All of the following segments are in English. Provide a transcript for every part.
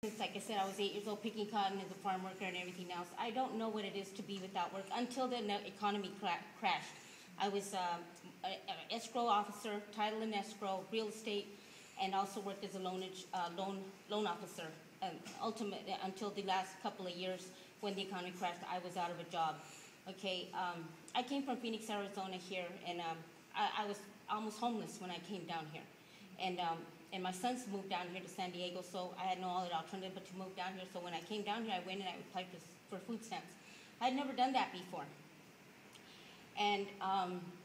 Since, like I said, I was 8 years old picking cotton as a farm worker and everything else. I don't know what it is to be without work until the economy crashed. I was an escrow officer, title and escrow, real estate, and also worked as a loan officer. Ultimately, until the last couple of years when the economy crashed, I was out of a job. Okay, I came from Phoenix, Arizona here, and I was almost homeless when I came down here. And my sons moved down here to San Diego, so I had no other alternative but to move down here. So when I came down here, I went and I applied for food stamps. I had never done that before. And,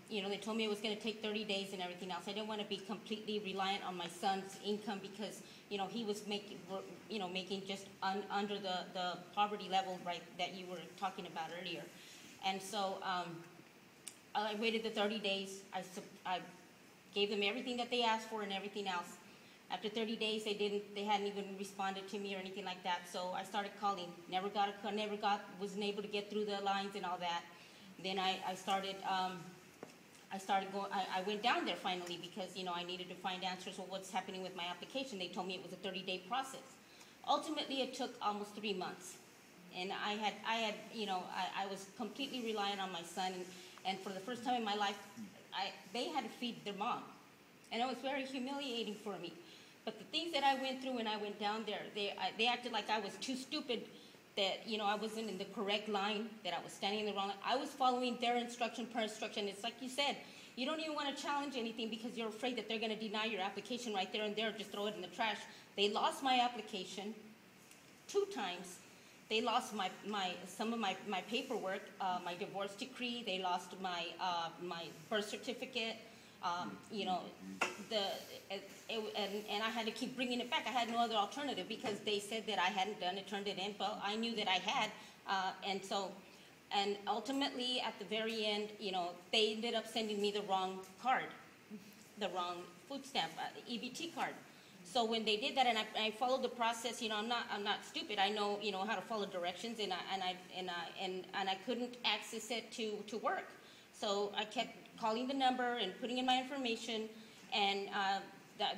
they told me it was going to take 30 days and everything else. I didn't want to be completely reliant on my son's income because, he was making just under the poverty level, right, that you were talking about earlier. And so I waited the 30 days. I gave them everything that they asked for and everything else. After 30 days, they hadn't even responded to me or anything like that. So I started calling. Wasn't able to get through the lines and all that. Then I went down there finally because, I needed to find answers on what's happening with my application. They told me it was a 30-day process. Ultimately, it took almost 3 months. And I was completely reliant on my son. And for the first time in my life, they had to feed their mom. And it was very humiliating for me. But the things that I went through when I went down there, they acted like I was too stupid, that, I wasn't in the correct line, that I was standing in the wrong line. I was following their instruction per instruction. It's like you said, you don't even want to challenge anything because you're afraid that they're going to deny your application right there and there, just throw it in the trash. They lost my application 2 times. They lost some of my paperwork, my divorce decree. They lost my birth certificate. And I had to keep bringing it back. I had no other alternative because they said that I hadn't done it, turned it in. But I knew that I had, and ultimately at the very end, they ended up sending me the wrong card, the wrong food stamp, EBT card. So when they did that, and I followed the process, I'm not stupid. I know, how to follow directions, and I couldn't access it to work. So I kept calling the number and putting in my information and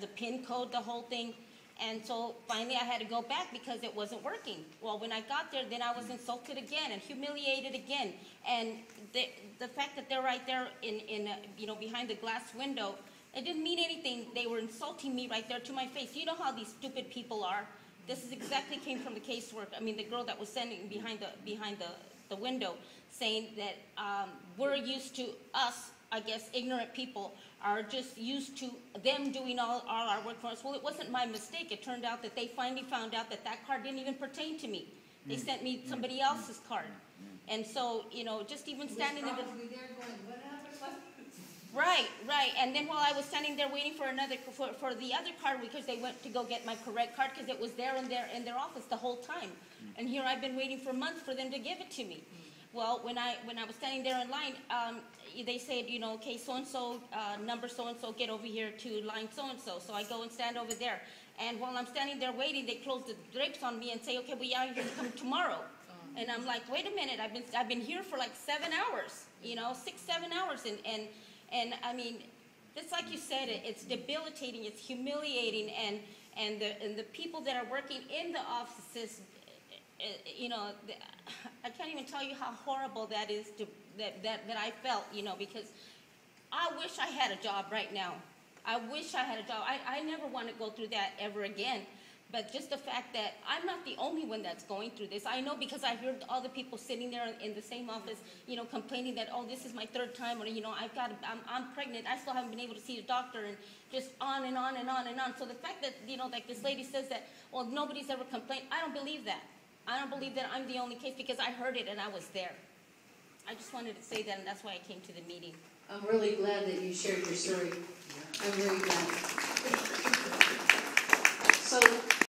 the PIN code, the whole thing. And so finally I had to go back because it wasn't working. Well, when I got there, then I was insulted again and humiliated again. And the fact that they're right there in behind the glass window, it didn't mean anything. They were insulting me right there to my face. You know how these stupid people are. This is exactly came from the casework. I mean, the girl that was standing behind the window, saying that we're used to us, I guess, ignorant people are just used to them doing all our work for us. Well, it wasn't my mistake. It turned out that they finally found out that card didn't even pertain to me. They sent me somebody else's card. And so, just even standing in the... Right. And then while I was standing there waiting for for the other card, because they went to go get my correct card because it was there in their office the whole time. And here I've been waiting for months for them to give it to me. Well, when I was standing there in line, they said, okay, so-and-so, number so-and-so, get over here to line so-and-so. So I go and stand over there. And while I'm standing there waiting, they close the drapes on me and say, okay, well, yeah, you can come tomorrow. And I'm like, wait a minute, I've been here for like 7 hours, 6-7 hours. And I mean, it's like you said, it's debilitating, it's humiliating, and the people that are working in the offices, I can't even tell you how horrible that is that I felt, because I wish I had a job right now. I wish I had a job. I never want to go through that ever again. But just the fact that I'm not the only one that's going through this. I know because I heard all the people sitting there in the same office, complaining that, oh, this is my 3rd time, or, I'm pregnant. I still haven't been able to see a doctor, and just on and on and on and on. So the fact that, like this lady says that, well, nobody's ever complained, I don't believe that. I don't believe that I'm the only case because I heard it and I was there. I just wanted to say that, and that's why I came to the meeting. I'm really glad that you shared your story. I'm really glad. So